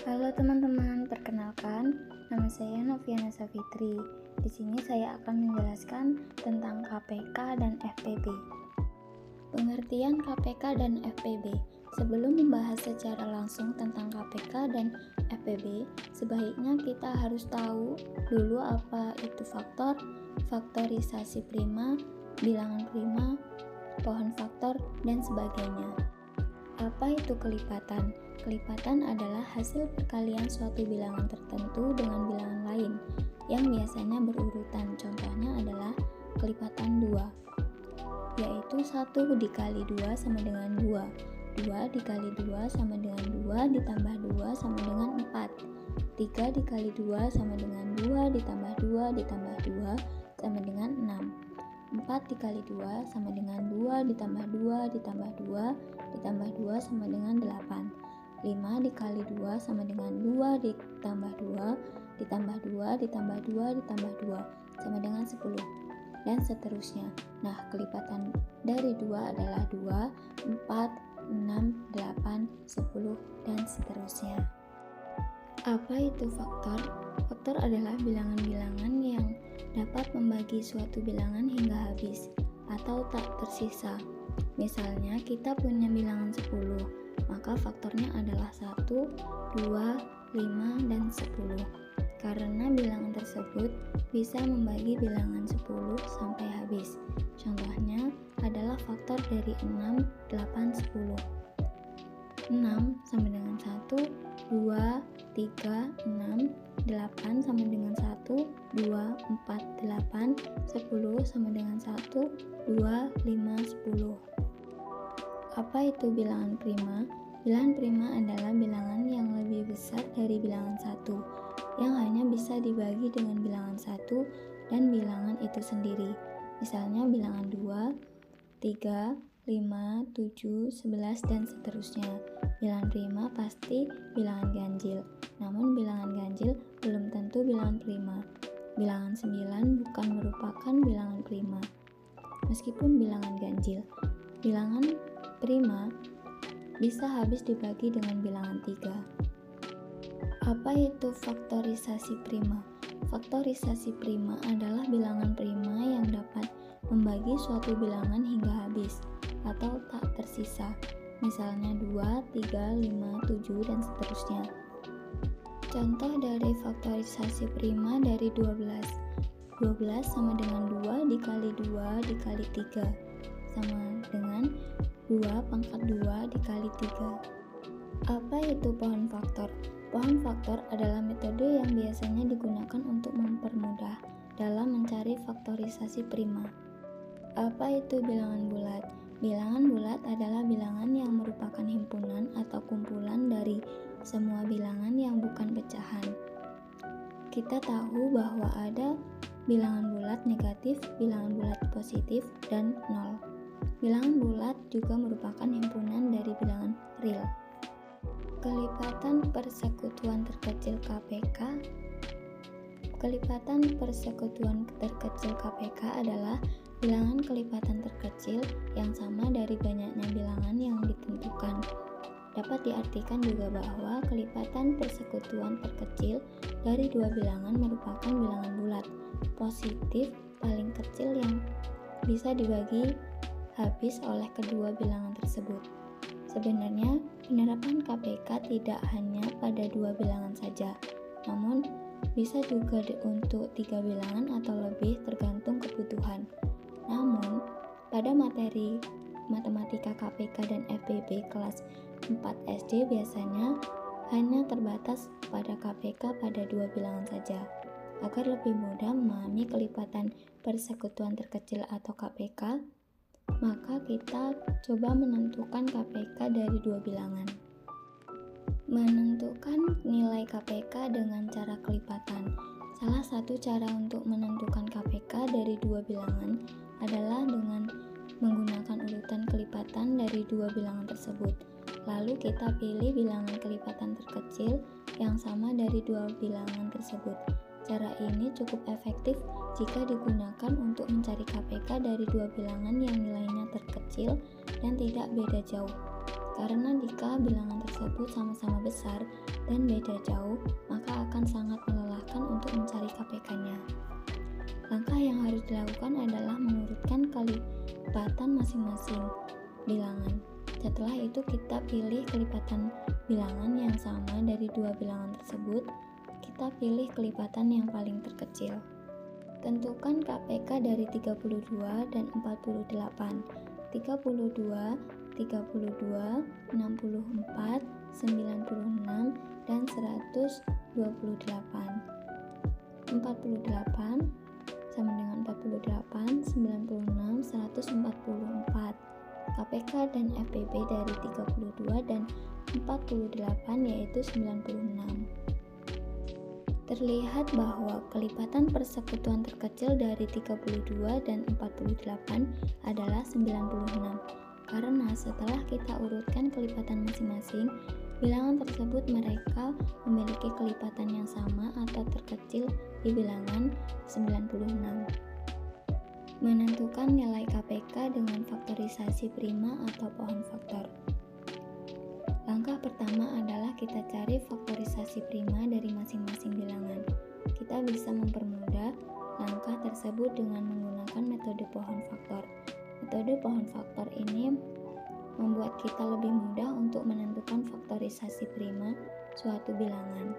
Halo teman-teman, perkenalkan, nama saya Noviana Safitri. Di sini saya akan menjelaskan tentang KPK dan FPB. Pengertian KPK dan FPB. Sebelum membahas secara langsung tentang KPK dan FPB, sebaiknya kita harus tahu dulu apa itu faktor, faktorisasi prima, bilangan prima, pohon faktor, dan sebagainya. Apa itu kelipatan? Kelipatan adalah hasil perkalian suatu bilangan tertentu dengan bilangan lain yang biasanya berurutan. Contohnya adalah kelipatan 2, yaitu 1 dikali 2 sama dengan 2, 2 dikali 2 sama dengan 2 ditambah 2 sama dengan 4, 3 dikali 2 sama dengan 2 ditambah 2 ditambah 2 sama dengan 6, 4 dikali 2 sama dengan 2 ditambah 2 ditambah 2 ditambah 2 sama dengan 8, 5 dikali 2 sama dengan 2 ditambah 2 ditambah 2 ditambah 2 ditambah 2 sama dengan 10, dan seterusnya. Nah, kelipatan dari 2 adalah 2, 4, 6, 8, 10, dan seterusnya. Apa itu faktor? Faktor adalah bilangan-bilangan yang dapat membagi suatu bilangan hingga habis atau tak tersisa. Misalnya kita punya bilangan 10, maka faktornya adalah 1, 2, 5, dan 10. Karena bilangan tersebut bisa membagi bilangan 10 sampai habis. Contohnya adalah faktor dari 6, 8, 10. 6 sama dengan 1, 2, 3, 6, 8 sama dengan 1, 2, 4, 8, 10 sama dengan 1, 2, 5, 10. Apa itu bilangan prima? Bilangan prima adalah bilangan yang lebih besar dari bilangan 1, yang hanya bisa dibagi dengan bilangan 1 dan bilangan itu sendiri. Misalnya bilangan 2, 3, 5, 7, 11, dan seterusnya. Bilangan prima pasti bilangan ganjil, namun bilangan ganjil belum tentu bilangan prima. Bilangan 9 bukan merupakan bilangan prima, meskipun bilangan ganjil. Bilangan prima bisa habis dibagi dengan bilangan 3. Apa itu faktorisasi prima? Faktorisasi prima adalah bilangan prima yang dapat membagi suatu bilangan hingga habis atau tak tersisa. Misalnya 2, 3, 5, 7, dan seterusnya. Contoh dari faktorisasi prima dari 12. 12 sama dengan 2 dikali 2 dikali 3 sama dengan 2 pangkat 2 dikali 3. Apa itu pohon faktor? Pohon faktor adalah metode yang biasanya digunakan untuk mempermudah dalam mencari faktorisasi prima. Apa itu bilangan bulat? Bilangan bulat adalah bilangan yang merupakan himpunan atau kumpulan dari semua bilangan yang bukan pecahan. Kita tahu bahwa ada bilangan bulat negatif, bilangan bulat positif, dan 0. Bilangan bulat juga merupakan himpunan dari bilangan real. Kelipatan persekutuan terkecil KPK. Kelipatan persekutuan terkecil KPK adalah bilangan kelipatan terkecil yang sama dari banyaknya bilangan yang ditentukan. Dapat diartikan juga bahwa kelipatan persekutuan terkecil dari dua bilangan merupakan bilangan bulat positif paling kecil yang bisa dibagi habis oleh kedua bilangan tersebut. Sebenarnya, penerapan KPK tidak hanya pada dua bilangan saja, namun bisa juga untuk 3 bilangan atau lebih tergantung kebutuhan. Namun, pada materi matematika KPK dan FPB kelas 4 SD biasanya hanya terbatas pada KPK pada 2 bilangan saja. Agar lebih mudah memahami kelipatan persekutuan terkecil atau KPK, maka kita coba menentukan KPK dari 2 bilangan. Menentukan nilai KPK dengan cara kelipatan. Salah satu cara untuk menentukan KPK dari 2 bilangan adalah dengan menggunakan urutan kelipatan dari 2 bilangan tersebut. Lalu kita pilih bilangan kelipatan terkecil yang sama dari 2 bilangan tersebut. Cara ini cukup efektif jika digunakan untuk mencari KPK dari 2 bilangan yang nilainya terkecil dan tidak beda jauh. Karena jika bilangan tersebut sama-sama besar, dan beda jauh, maka akan sangat melelahkan untuk mencari KPK-nya. Langkah yang harus dilakukan adalah mengurutkan kelipatan masing-masing bilangan. Setelah itu kita pilih kelipatan bilangan yang sama dari dua bilangan tersebut. Kita pilih kelipatan yang paling terkecil. Tentukan KPK dari 32 dan 48. 32, 62, 64, 96, dan 128. 48 sama dengan 48, 96, 144. KPK dan FPB dari 32 dan 48 yaitu 96. Terlihat bahwa kelipatan persekutuan terkecil dari 32 dan 48 adalah 96. Karena setelah kita urutkan kelipatan masing-masing, bilangan tersebut mereka memiliki kelipatan yang sama atau terkecil di bilangan 96. Menentukan nilai KPK dengan faktorisasi prima atau pohon faktor. Langkah pertama adalah kita cari faktorisasi prima dari masing-masing bilangan. Kita bisa mempermudah langkah tersebut dengan menggunakan metode pohon faktor. Metode pohon faktor ini membuat kita lebih mudah untuk menentukan faktorisasi prima suatu bilangan.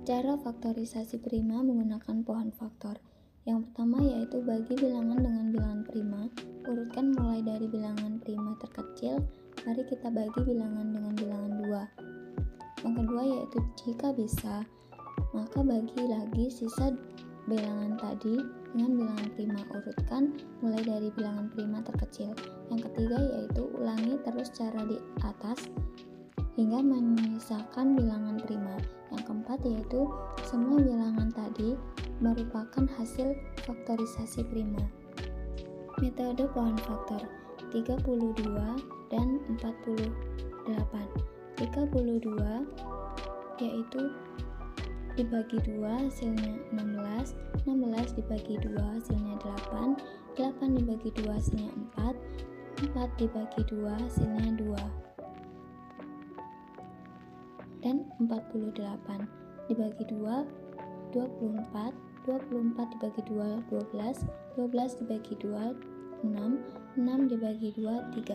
Cara faktorisasi prima menggunakan pohon faktor. Yang pertama yaitu bagi bilangan dengan bilangan prima, urutkan mulai dari bilangan prima terkecil, mari kita bagi bilangan dengan bilangan 2. Yang kedua yaitu jika bisa, maka bagi lagi sisa bilangan tadi dengan bilangan prima, urutkan mulai dari bilangan prima terkecil. Yang ketiga yaitu ulangi terus cara di atas hingga menyisakan bilangan prima. Yang keempat yaitu semua bilangan tadi merupakan hasil faktorisasi prima. Metode pohon faktor 32 dan 48. 32 yaitu dibagi 2 hasilnya 16, 16 dibagi 2 hasilnya 8, 8 dibagi 2 hasilnya 4, 4 dibagi 2 hasilnya 2. Dan 48 dibagi 2 24, 24 dibagi 2 12, 12 dibagi 2 6, 6 dibagi 2 3.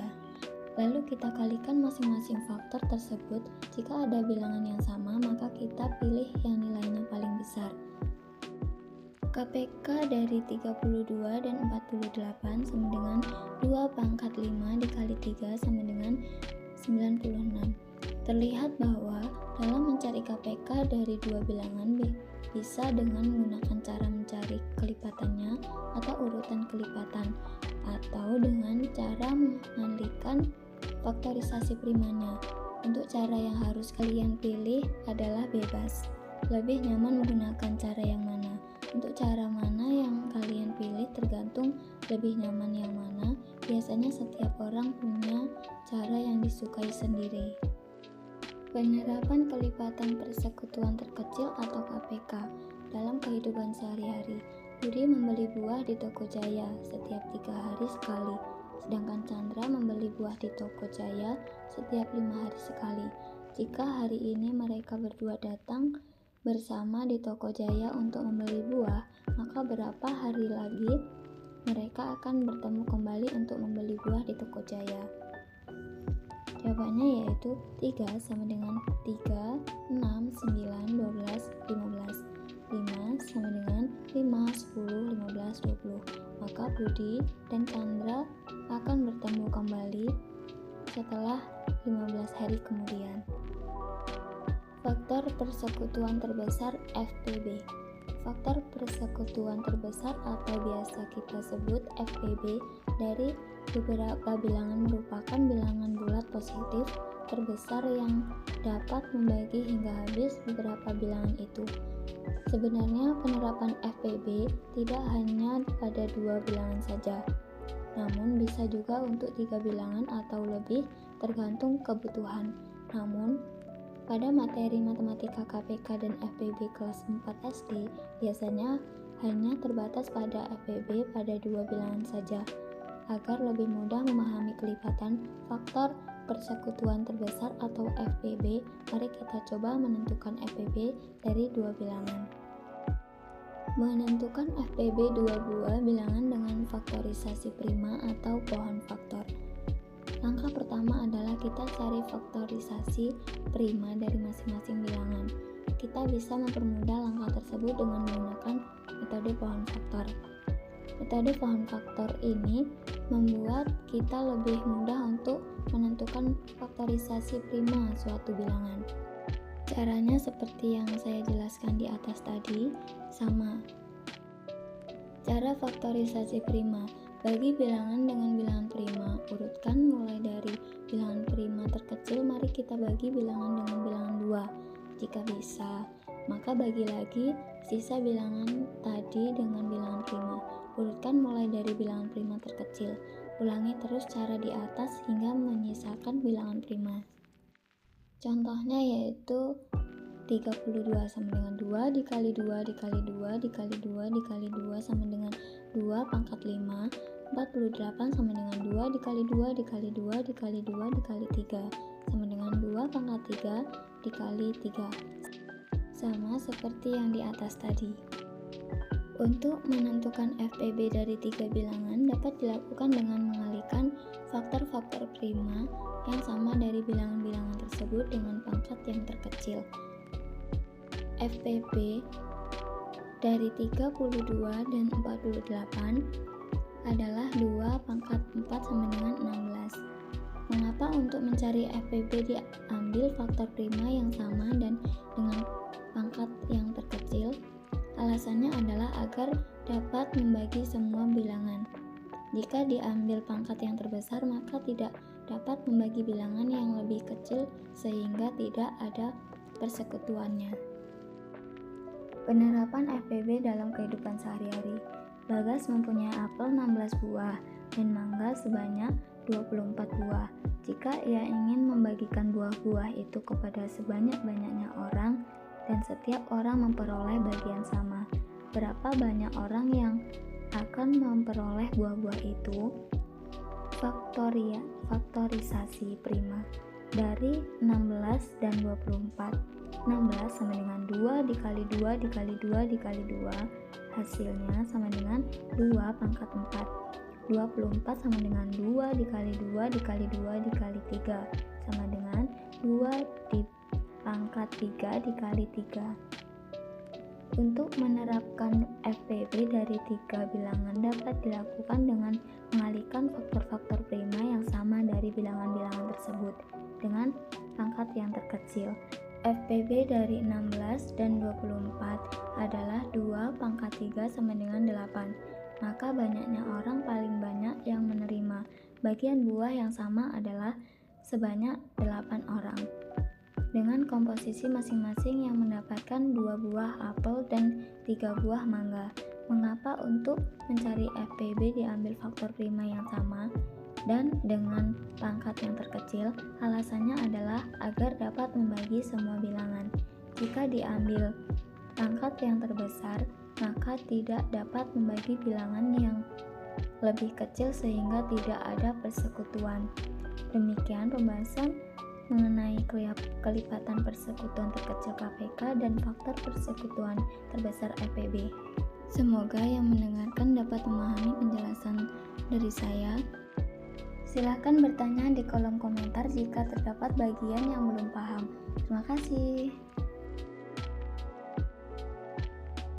Lalu kita kalikan masing-masing faktor tersebut. Jika ada bilangan yang sama, maka kita pilih yang nilainya paling besar. KPK dari 32 dan 48 sama dengan 2 pangkat 5 dikali 3 sama dengan 96. Terlihat bahwa dalam mencari KPK dari dua bilangan bisa dengan menggunakan cara mencari kelipatannya atau urutan kelipatan, atau dengan cara mengalihkan faktorisasi primanya. Untuk cara yang harus kalian pilih adalah bebas. Lebih nyaman menggunakan cara yang mana? Untuk cara mana yang kalian pilih tergantung lebih nyaman yang mana. Biasanya setiap orang punya cara yang disukai sendiri. Penerapan kelipatan persekutuan terkecil atau KPK dalam kehidupan sehari-hari. Budi membeli buah di toko Jaya setiap 3 hari sekali, sedangkan Chandra membeli buah di toko Jaya setiap 5 hari sekali. Jika hari ini mereka berdua datang bersama di toko Jaya untuk membeli buah, maka berapa hari lagi mereka akan bertemu kembali untuk membeli buah di toko Jaya? Jawabannya yaitu 3 sama dengan 3, 6, 9, 12, 15. 5 sama dengan 5, 10, 15, 20. Maka Budi dan Chandra akan bertemu kembali setelah 15 hari kemudian. Faktor persekutuan terbesar FPB. Faktor persekutuan terbesar atau biasa kita sebut FPB dari beberapa bilangan merupakan bilangan bulat positif terbesar yang dapat membagi hingga habis beberapa bilangan itu. Sebenarnya penerapan FPB tidak hanya pada 2 bilangan saja, namun bisa juga untuk 3 bilangan atau lebih tergantung kebutuhan. Namun, pada materi matematika KPK dan FPB kelas 4 SD, biasanya hanya terbatas pada FPB pada 2 bilangan saja. Agar lebih mudah memahami kelipatan faktor persekutuan terbesar atau FPB, mari kita coba menentukan FPB dari dua bilangan. Menentukan FPB dua buah bilangan dengan faktorisasi prima atau pohon faktor. Langkah pertama adalah kita cari faktorisasi prima dari masing-masing bilangan. Kita bisa mempermudah langkah tersebut dengan menggunakan metode pohon faktor. Metode pohon faktor ini membuat kita lebih mudah untuk menentukan faktorisasi prima suatu bilangan. Caranya seperti yang saya jelaskan di atas tadi, sama. Cara faktorisasi prima. Bagi bilangan dengan bilangan prima, urutkan mulai dari bilangan prima terkecil, mari kita bagi bilangan dengan bilangan 2. Jika bisa, maka bagi lagi sisa bilangan tadi dengan bilangan prima. Urutkan mulai dari bilangan prima terkecil. Ulangi terus cara di atas hingga menyisakan bilangan prima. Contohnya yaitu 32 sama dengan 2 dikali 2 dikali 2 dikali 2 dikali 2 sama dengan 2 pangkat 5. 48 sama dengan 2 dikali 2 dikali 2 dikali 2 dikali 3 sama dengan 2 pangkat 3 dikali 3. Sama seperti yang di atas tadi. Untuk menentukan FPB dari 3 bilangan dapat dilakukan dengan mengalihkan faktor-faktor prima yang sama dari bilangan-bilangan tersebut dengan pangkat yang terkecil. FPB dari 32 dan 48 adalah 2 pangkat 4 sama dengan 16. Mengapa untuk mencari FPB diambil faktor prima yang sama dan dengan pangkat yang terkecil? Alasannya adalah agar dapat membagi semua bilangan. Jika diambil pangkat yang terbesar, maka tidak dapat membagi bilangan yang lebih kecil sehingga tidak ada persekutuannya. Penerapan FPB dalam kehidupan sehari-hari. Bagas mempunyai apel 16 buah dan mangga sebanyak 24 buah. Jika ia ingin membagikan buah-buah itu kepada sebanyak-banyaknya orang dan setiap orang memperoleh bagian sama, berapa banyak orang yang akan memperoleh buah-buah itu? Faktorisasi prima dari 16 dan 24. 16 sama dengan 2 dikali 2 dikali 2 dikali 2, hasilnya sama dengan 2 pangkat 4. 24 sama dengan 2 dikali 2 dikali 2 dikali 3 sama dengan 2 di pangkat 3 dikali 3. Untuk menerapkan FPB dari 3 bilangan dapat dilakukan dengan mengalihkan faktor-faktor prima yang sama dari bilangan-bilangan tersebut dengan pangkat yang terkecil. FPB dari 16 dan 24 adalah 2 pangkat 3 sama dengan 8. Maka banyaknya orang paling banyak yang menerima bagian buah yang sama adalah sebanyak 8 orang. Dengan komposisi masing-masing yang mendapatkan 2 buah apel dan 3 buah mangga. Mengapa untuk mencari FPB diambil faktor prima yang sama dan dengan pangkat yang terkecil? Alasannya adalah agar dapat membagi semua bilangan. Jika diambil pangkat yang terbesar, maka tidak dapat membagi bilangan yang lebih kecil sehingga tidak ada persekutuan. Demikian pembahasan mengenai kelipatan persekutuan terkecil KPK dan faktor persekutuan terbesar FPB. Semoga yang mendengarkan dapat memahami penjelasan dari saya. Silahkan bertanya di kolom komentar jika terdapat bagian yang belum paham. Terima kasih.